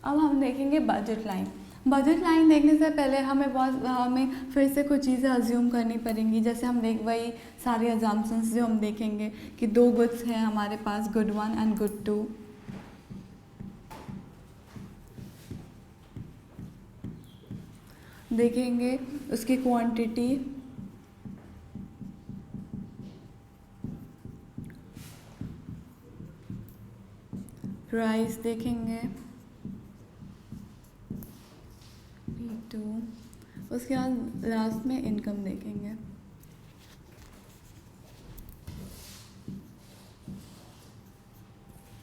अब हम देखेंगे बजट लाइन। बजट लाइन देखने से पहले हमें फिर से कुछ चीज़ें अज्यूम करनी पड़ेंगी। जैसे हम देख वही सारी अजम्पशंस जो हम देखेंगे कि 2 गुड्स हैं हमारे पास, गुड 1 एंड गुड 2। देखेंगे उसकी क्वांटिटी, प्राइस देखेंगे P2, उसके बाद लास्ट में इनकम देखेंगे।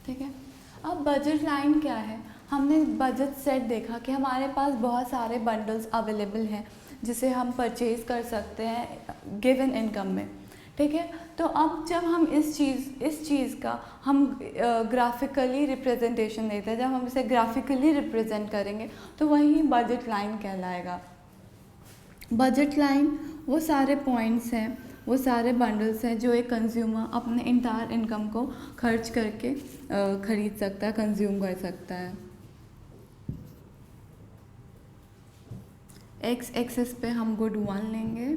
ठीक है, अब बजट लाइन क्या है? हमने बजट सेट देखा कि हमारे पास बहुत सारे बंडल्स अवेलेबल हैं जिसे हम परचेज़ कर सकते हैं गिवन इनकम में। ठीक है, तो अब जब हम इस चीज़ का हम ग्राफिकली रिप्रेजेंटेशन देते हैं, जब हम इसे ग्राफिकली रिप्रेजेंट करेंगे तो वही बजट लाइन कहलाएगा। बजट लाइन वो सारे पॉइंट्स हैं, वो सारे बंडल्स हैं जो एक कंज्यूमर अपने इंटायर इनकम को खर्च करके खरीद सकता है, कंज्यूम कर सकता है। एक्स एक्सिस पे हम गुड 1 लेंगे,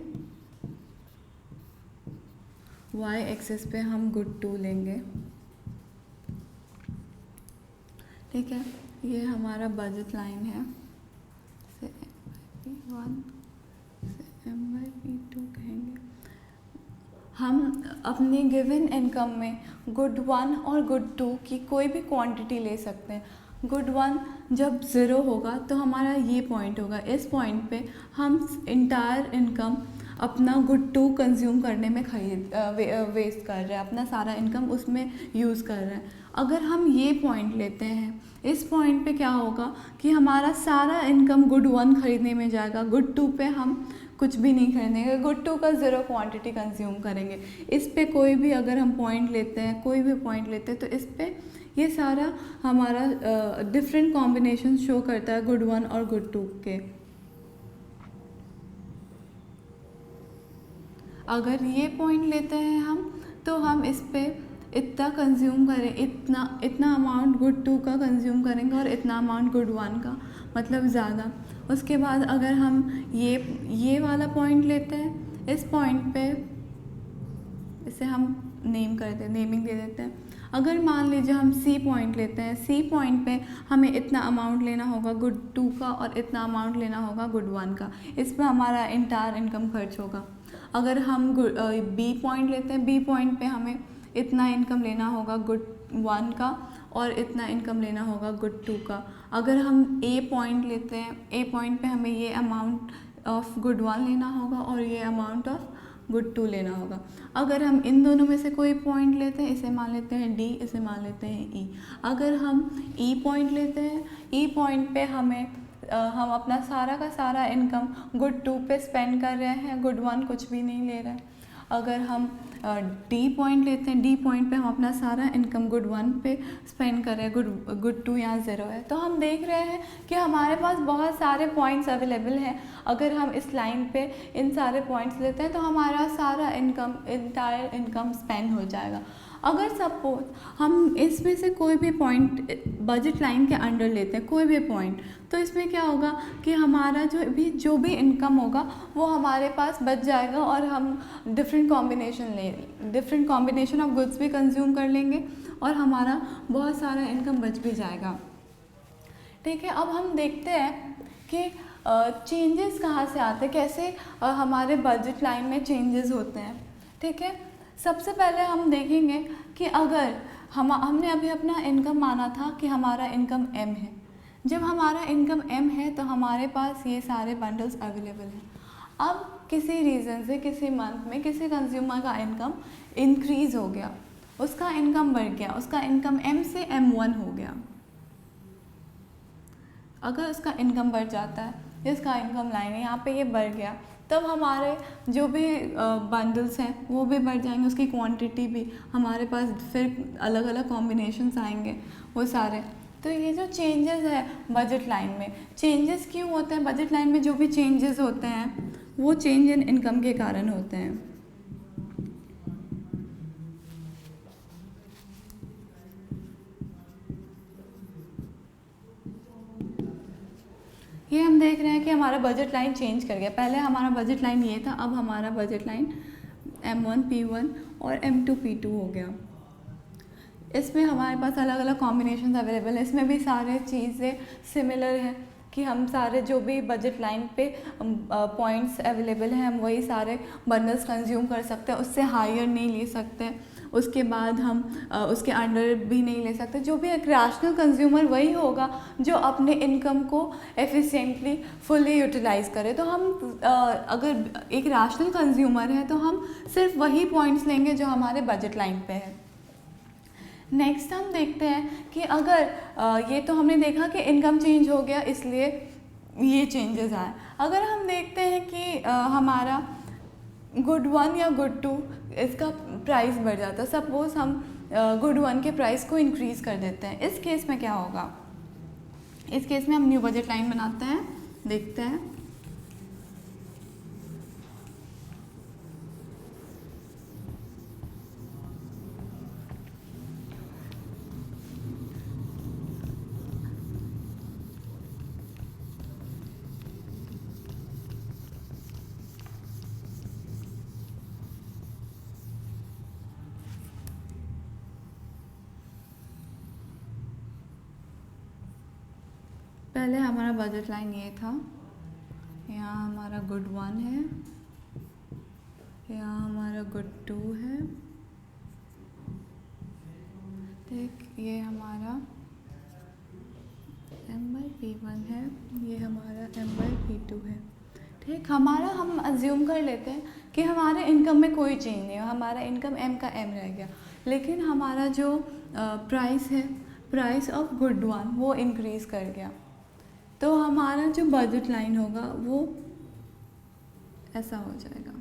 वाई एक्सिस पे हम गुड 2 लेंगे। ठीक है, ये हमारा बजट लाइन है। से M/P1 से M/P2 कहेंगे। हम अपनी गिवन इनकम में गुड 1 और गुड 2 की कोई भी क्वांटिटी ले सकते हैं। गुड 1 जब 0 होगा तो हमारा ये पॉइंट होगा, इस पॉइंट पे हम इंटायर इनकम अपना गुड 2 कंज्यूम करने में वेस्ट कर रहे हैं, अपना सारा इनकम उसमें यूज़ कर रहे हैं। अगर हम ये पॉइंट लेते हैं, इस पॉइंट पे क्या होगा कि हमारा सारा इनकम गुड 1 खरीदने में जाएगा, गुड 2 पे हम कुछ भी नहीं खरीदेंगे, गुड 2 का 0 क्वांटिटी कंज्यूम करेंगे। इस पे कोई भी अगर हम पॉइंट लेते हैं, कोई भी पॉइंट लेते हैं, तो इस पे ये सारा हमारा डिफरेंट कॉम्बिनेशन शो करता है गुड 1 और गुड 2 के। अगर ये पॉइंट लेते हैं हम, तो हम इस पे इतना कंज्यूम करें, इतना अमाउंट गुड 2 का कंज्यूम करेंगे और इतना अमाउंट गुड 1 का, मतलब ज़्यादा। उसके बाद अगर हम ये वाला पॉइंट लेते हैं, इस पॉइंट पे इसे हम नेमिंग दे देते हैं। अगर मान लीजिए हम सी पॉइंट लेते हैं, सी पॉइंट पे हमें इतना अमाउंट लेना होगा गुड 2 का और इतना अमाउंट लेना होगा गुड 1 का, इस पर हमारा इंटायर इनकम खर्च होगा। अगर हम बी पॉइंट लेते हैं, बी पॉइंट पे हमें इतना इनकम लेना होगा गुड 1 का और इतना इनकम लेना होगा गुड 2 का। अगर हम ए पॉइंट लेते हैं, ए पॉइंट पे हमें ये अमाउंट ऑफ गुड 1 लेना होगा और ये अमाउंट ऑफ गुड 2 लेना होगा। अगर हम इन दोनों में से कोई पॉइंट लेते हैं, इसे मान लेते हैं डी, इसे मान लेते हैं ई। अगर हम ई पॉइंट लेते हैं, ई पॉइंट पे हम अपना सारा का सारा इनकम गुड 2 पे स्पेंड कर रहे हैं, गुड 1 कुछ भी नहीं ले रहे हैं। अगर हम डी पॉइंट लेते हैं, डी पॉइंट पे हम अपना सारा इनकम गुड 1 पे स्पेंड कर रहे हैं, गुड 2 यहाँ 0 है। तो हम देख रहे हैं कि हमारे पास बहुत सारे पॉइंट्स अवेलेबल हैं। अगर हम इस लाइन पे इन सारे पॉइंट्स लेते हैं तो हमारा सारा इंटायर इनकम स्पेंड हो जाएगा। अगर सपोज हम इसमें से कोई भी पॉइंट बजट लाइन के अंडर लेते हैं, कोई भी पॉइंट, तो इसमें क्या होगा कि हमारा जो भी इनकम होगा वो हमारे पास बच जाएगा और हम डिफरेंट कॉम्बिनेशन ऑफ गुड्स भी कंज्यूम कर लेंगे और हमारा बहुत सारा इनकम बच भी जाएगा। ठीक है, अब हम देखते हैं कि चेंजेस कहाँ से आते हैं, कैसे हमारे बजट लाइन में चेंजेस होते हैं। ठीक है, सबसे पहले हम देखेंगे कि अगर हमने अभी अपना इनकम माना था कि हमारा इनकम m है। जब हमारा इनकम m है तो हमारे पास ये सारे बंडल्स अवेलेबल हैं। अब किसी रीज़न से किसी मंथ में किसी कंज्यूमर का इनकम इंक्रीज़ हो गया, उसका इनकम बढ़ गया, उसका इनकम m से m1 हो गया। अगर उसका इनकम बढ़ जाता है, इसका इनकम लाइन है यहाँ पे ये बढ़ गया, तब हमारे जो भी बंडल्स हैं वो भी बढ़ जाएंगे, उसकी क्वांटिटी भी, हमारे पास फिर अलग अलग कॉम्बिनेशंस आएंगे वो सारे। तो ये जो चेंजेस है बजट लाइन में, चेंजेस क्यों होते हैं बजट लाइन में? जो भी चेंजेस होते हैं वो चेंज इन इनकम के कारण होते हैं। ये हम देख रहे हैं कि हमारा बजट लाइन चेंज कर गया। पहले हमारा बजट लाइन ये था, अब हमारा बजट लाइन M1 P1 और M2 P2 हो गया। इसमें हमारे पास अलग अलग कॉम्बिनेशन अवेलेबल है। इसमें भी सारे चीज़ें सिमिलर हैं कि हम सारे जो भी बजट लाइन पे पॉइंट्स अवेलेबल हैं हम वही सारे बंडल्स कंज्यूम कर सकते हैं, उससे हायर नहीं ले सकते। उसके बाद हम उसके अंडर भी नहीं ले सकते। जो भी एक रैशनल कंज्यूमर वही होगा जो अपने इनकम को एफिशिएंटली फुली यूटिलाइज़ करे। तो हम अगर एक रैशनल कंज्यूमर है तो हम सिर्फ वही पॉइंट्स लेंगे जो हमारे बजट लाइन पे है। नेक्स्ट हम देखते हैं कि अगर ये तो हमने देखा कि इनकम चेंज हो गया इसलिए ये चेंजेस आए। अगर हम देखते हैं कि हमारा गुड 1 या गुड 2 इसका प्राइस बढ़ जाता है, सपोज़ हम गुड 1 के प्राइस को इंक्रीज़ कर देते हैं, इस केस में क्या होगा? इस केस में हम न्यू बजट लाइन बनाते हैं, देखते हैं। पहले हमारा बजट लाइन ये था, यहाँ हमारा गुड 1 है, यहाँ हमारा गुड 2 है, ठीक। ये हमारा M/P1 है, ये हमारा M/P2 है, ठीक। हम अज्यूम कर लेते हैं कि हमारे इनकम में कोई चेंज नहीं है, हमारा इनकम M का M रह गया, लेकिन हमारा जो प्राइस है, प्राइस ऑफ गुड 1 वो इंक्रीज़ कर गया। तो हमारा जो बजट लाइन होगा वो ऐसा हो जाएगा।